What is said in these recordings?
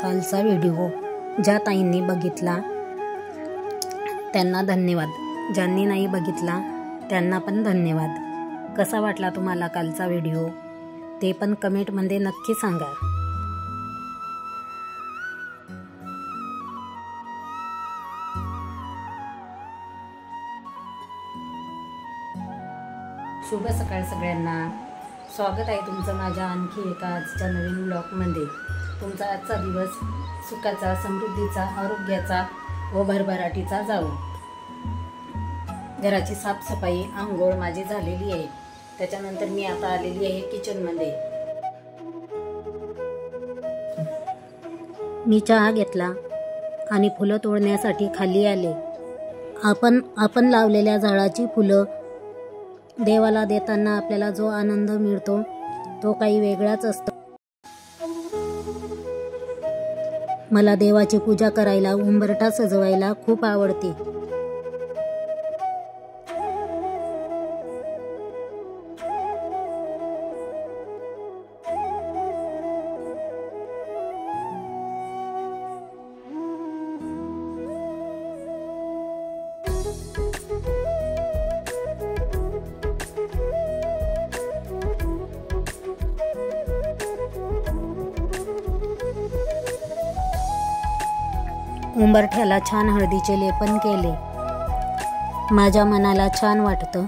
कालचा व्हिडिओ ज्या ताईंनी बघितला त्यांना धन्यवाद, ज्यांनी नाही बघितला त्यांना पण धन्यवाद। कसा वाटला तुम्हाला कालचा व्हिडिओ ते पण कमेंटमध्ये नक्की सांगा। शुभ सकाळ सगळ्यांना, स्वागत आहे तुमचं माझ्या आणखी एका आजच्या नवीन व्लॉगमध्ये। तुमचा आजचा दिवस सुखाचा, समृद्धीचा, आरोग्याचा व भरभराटीचा जावो। घराची साफसफाई, आंघोळ माझी झालेली आहे। त्याच्यानंतर मी आता आलेली आहे किचनमध्ये। मी चहा घेतला आणि फुलं तोडण्यासाठी खाली आले। आपण लावलेल्या झाडाची फुलं देवाला देताना आपल्याला जो आनंद मिळतो तो काही वेगळाच असतो। मला देवाची पूजा करायला, उंबरठा सजवायला खूप आवडते। उंबरठ्याला छान हळदीचे लेपन केले। माझ्या मनाला छान वाटतं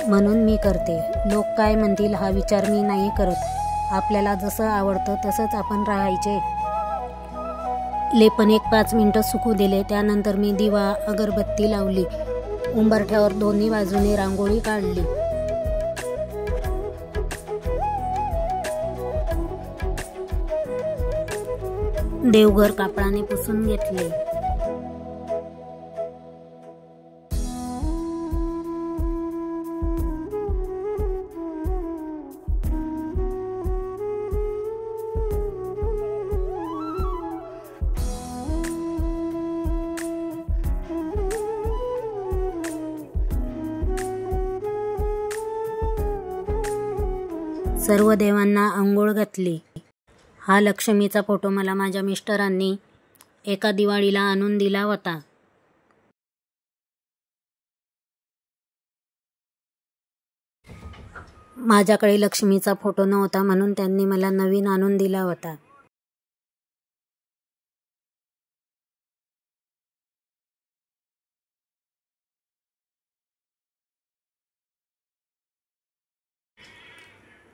म्हणून मी करते। लोक काय म्हणतील हा विचार मी नाही करत। आपल्याला जसं आवडतं तसंच आपण राहायचे। लेपन 1-5 मिनिटं सुकू दिले। त्यानंतर मी दिवा, अगरबत्ती लावली। उंबरठ्यावर दोन्ही बाजूने रांगोळी काढली। देवघर कापडाने पुसून घेतले। सर्व देवांना अंघोळ घातली। हा लक्ष्मीचा फोटो मला माझ्या मिस्टरांनी एका दिवाळीला आणून दिला होता। माझ्याकडे लक्ष्मीचा फोटो नव्हता म्हणून त्यांनी मला नवीन आणून दिला होता।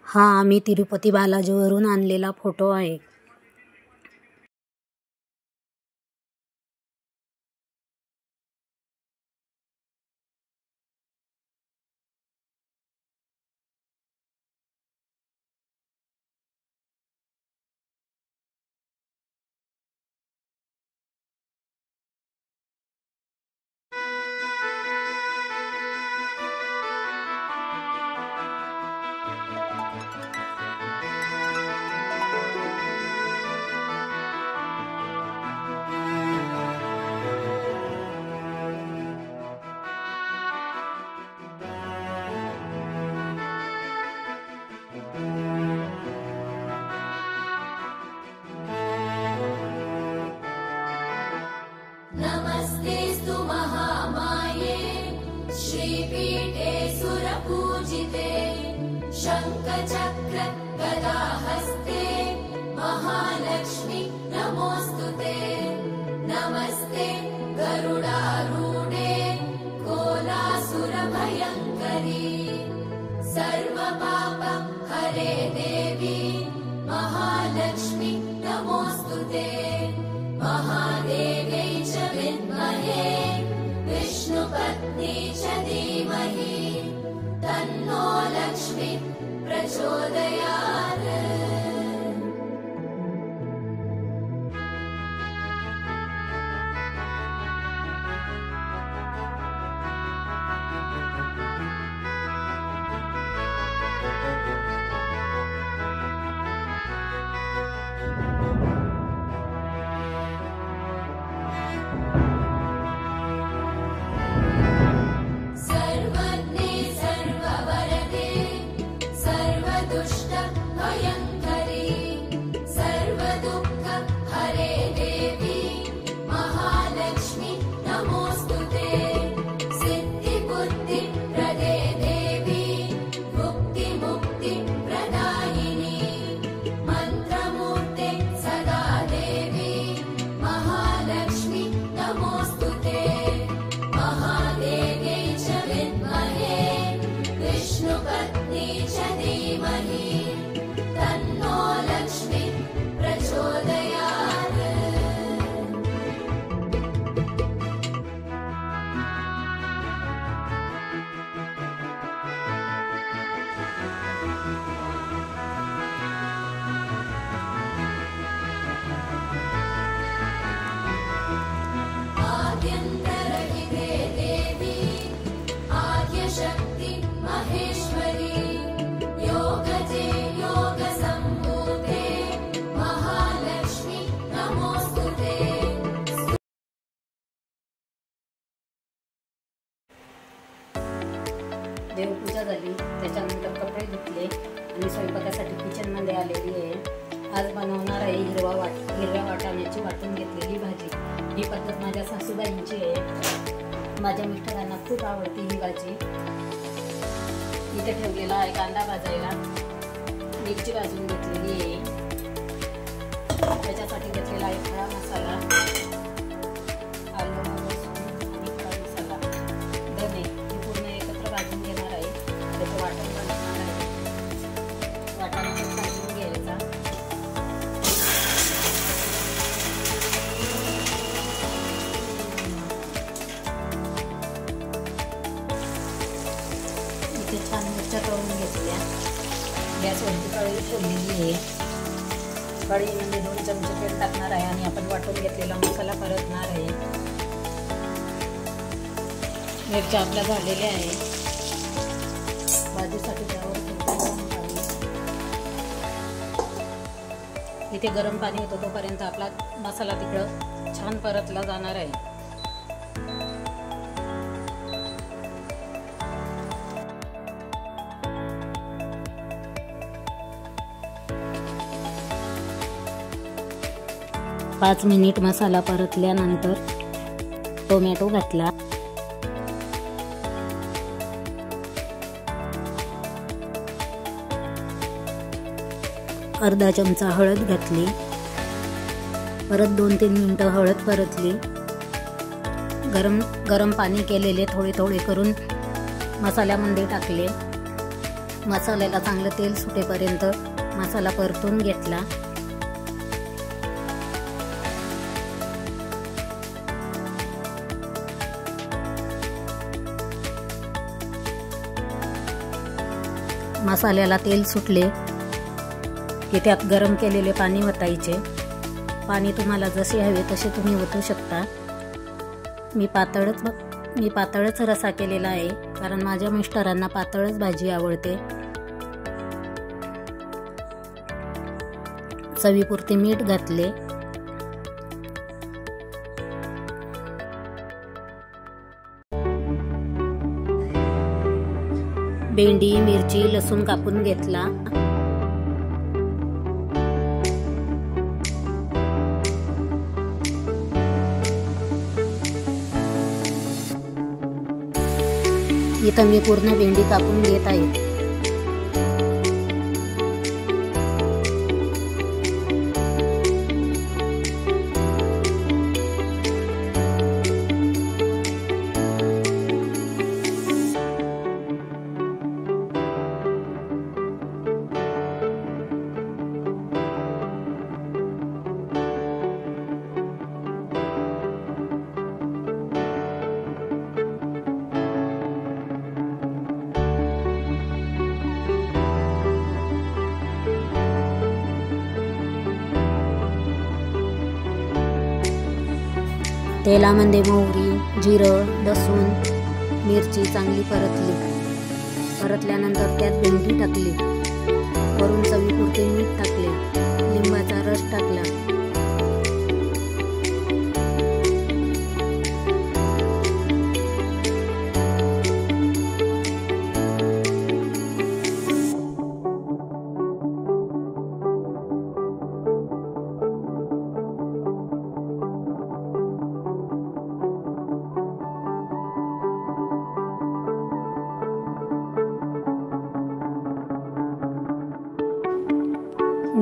हा आम्ही तिरुपती बालाजीवरून आणलेला फोटो आहे। नमस्तेस्तु महामाये श्रीपीठे सुरपूजिते शङ्खचक्र गदाहस्ते महालक्ष्मी नमोस्तुते। नमस्ते गरुडारूढे कोलासुरभयङ्करी सर्वपाप हरे देवी महालक्ष्मी नमोस्तुते। महादेव्यै च विद्महे विष्णुपत्नी च धीमहि तन्नो लक्ष्मी प्रचोदयात्। सर्वज्ञे सर्ववरदे सर्वदुष्ट भयङ्करी सर्वदुःख हरे आलेली आहे. आज बनवणार आहे हिरव्या वाटाण्याची वाटून घेतलेली भाजी. ही पद्धत माझ्या सासूबाईंची आहे. माझ्या मिस्टरांना खूप आवडते ही भाजी. इथे ठेवलेला आहे कांदा भाजायला, मिरची भाजून घेतलेली आहे, त्याच्यासाठी घेतलेला आहे खडा मसाला, आलं लसूण आणि खडा मसाला, धने हे पूर्ण एकत्र भाजून घेणार आहे. त्याचं वाटण बनवणार आहे. वाटाणा भाजून घ्यायचा. इथे छान मिरच्या तळून घेतल्या. गॅसवरती कढई ठेवलेली आहे. कढईमध्ये 2 चमचे तेल टाकणार आहे आणि आपण वाटून घेतलेला मसाला परतणार आहे. मिरच्या आपल्या झालेल्या आहे. भाजीसाठी त्यावर इथे गरम पाणी होतं तोपर्यंत आपला मसाला तिकडं छान परतला जाणार आहे. पाच मिनिट मसाला परतल्यानंतर टोमॅटो घातला. अर्धा चमचा हळद घातली. परत 2-3 मिनिटं हळद परतली. गरम पाणी केलेले थोडे थोडे करून मसाल्यामध्ये टाकले. मसाल्याला चांगलं तेल सुटेपर्यंत मसाला परतून घेतला. मसाल्याला तेल सुटले की त्यात गरम केलेले पाणी ओतायचे. पाणी तुम्हाला जसे हवे तसे तुम्ही ओतू शकता. मी पातळच रस्सा केलेला आहे, कारण माझ्या मिस्टरांना पातळच भाजी आवडते. चवीपुरते मीठ घातले. भेंडी, मिरची, लसूण कापून घेतला. इथं मी पूर्ण भेंडी कापून घेत आहे. तेलामध्ये मोहरी, जिरं, लसूण, मिरची चांगली परतल्यानंतर त्यात भेंडी टाकली. वरून चवीपुरते मीठ टाकले. लिंबाचा रस टाकला.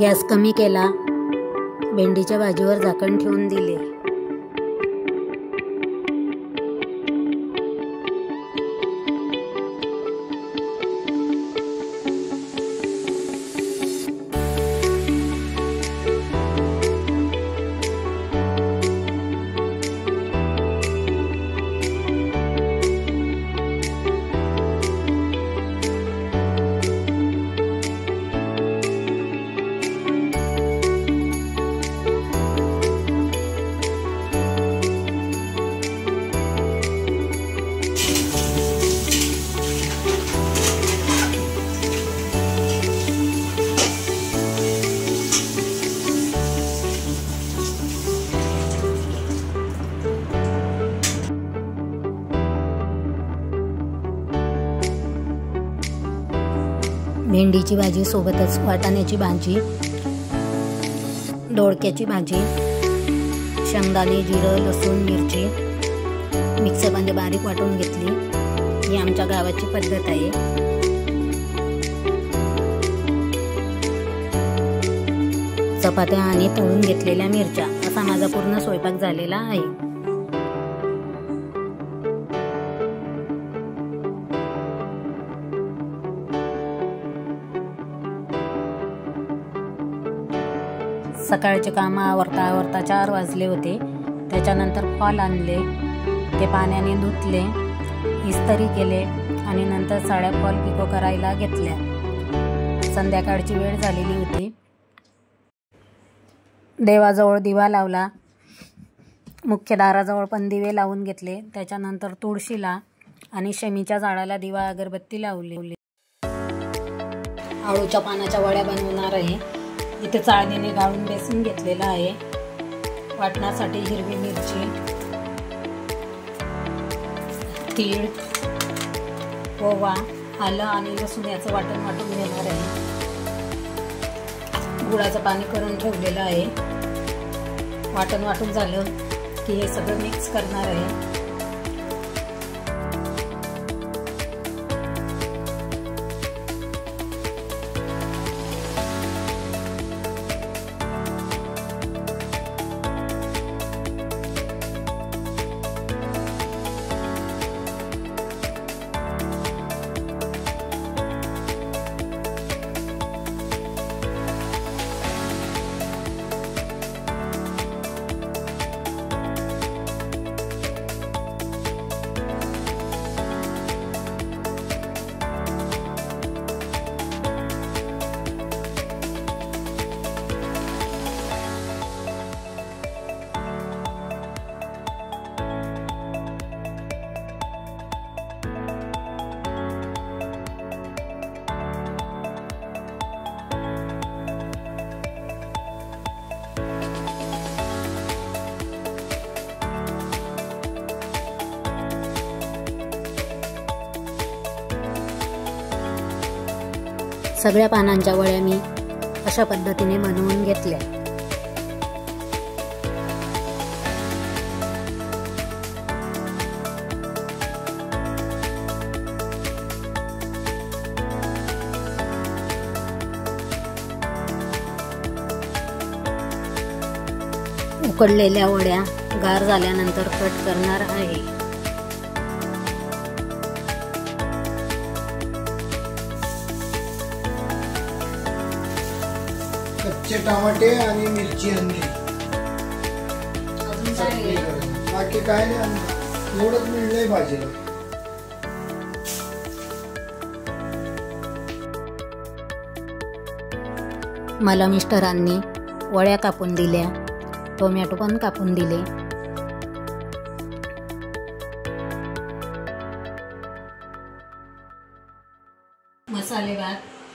गॅस कमी केला. भेंडीच्या भाजीवर झाकण ठेवून दिले. भेंडीची भाजी सोबतच वाटाण्याची भाजी, दोडक्याची भाजी, शेंगदाणे, जिरं, लसूण, मिरची मिक्सरमध्ये बारीक वाटून घेतली. ही आमच्या गावाची पद्धत आहे. चपात्या आणि तळून घेतलेल्या मिरच्या असा माझा पूर्ण स्वयंपाक झालेला आहे. सकाळचे कामं आवरता 4 वाजले होते. त्याच्यानंतर फॉल आणले, ते पाण्याने धुतले, इस्त्री केले आणि नंतर साड्या फॉल पिको करायला घेतल्या. संध्याकाळची वेळ झालेली होती. देवाजवळ दिवा लावला, मुख्य दाराजवळ पण दिवे लावून घेतले. त्याच्यानंतर तुळशीला आणि शमीच्या झाडाला दिवा अगरबत्ती लावली. आळूच्या पानाच्या वड्या बनवणार आहे. इथे चाळणीने गाळून बेसन घेतलेला आहे. वाटण्यासाठी हिरवी मिरची, तीळ, ओवा, आलं आणि लसूण याचं वाटण वाटून घेणार आहे. गुळाचं पाणी करून ठेवलेलं आहे. वाटण वाटून झालं की हे सगळं मिक्स करणार आहे. सगळ्या पानांच्या वड्या मी अशा पद्धतीने बनवून घेतल्या. उकडलेल्या वड्या गार झाल्यानंतर कट करणार आहे. कच्चे टमाटे आणि मिरची आणली. बाकी काय नाही, एवढंच मिळलंय भाजीला. मला मिस्टरांनी वड्या कापून दिल्या, टोमॅटो पण कापून दिले.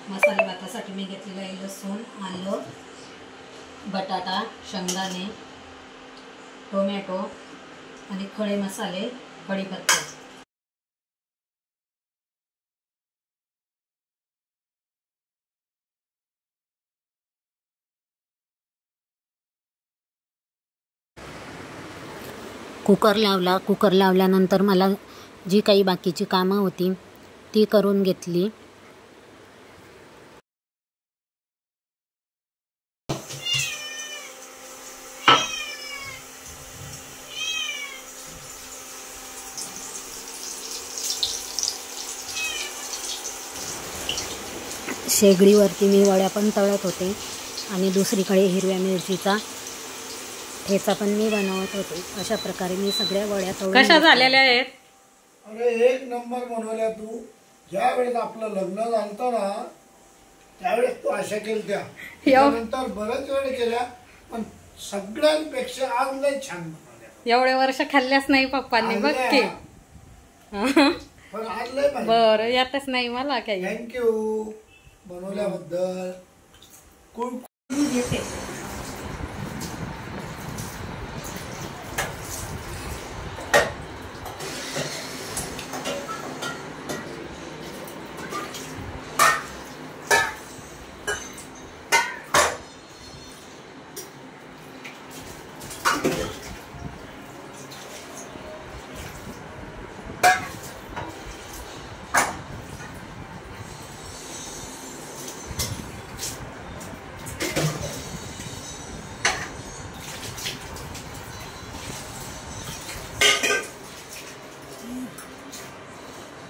मसाले भातासाठी मी घेतलेलं आहे लसूण, आलं, बटाटा, शेंगदाणे, टोमॅटो आणि खडे मसाले, कढीपत्ता. कुकर लावला. कुकर लावल्यानंतर मला जी काही बाकीची कामं होती ती करून घेतली. शेगडीवरती मी वड्या पण तळत होते आणि दुसरीकडे हिरव्या मिरचीचा ठेचा पण मी बनवत होते. अशा प्रकारे मी सगळ्या वड्या तळून कशा झालेल्या आहेत. अरे एक नंबर बनवल्या तू. ज्या वेळेस आपलं लग्न झालं ना त्यावेळेस तू अशा केल्या, त्यानंतर बऱ्याच वेळ केल्या, पण सगळ्यांपेक्षा आज लय छान बनवल्या. एवढे वर्ष खाल्ल्याच नाही पप्पांनी, बघ की. पण आज लय बरं येतच नाही मला काही. थँक्यू बनवल्याबद्दल.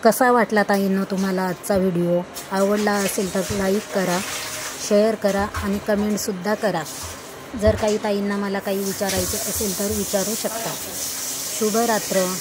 कसा वाटला ताईंनो तुम्हाला आजचा व्हिडिओ? आवडला असेल तर लाईक करा, शेअर करा आणि कमेंटसुद्धा करा. जर काही ताईंना मला काही विचारायचे असेल तर विचारू शकता. शुभरात्र.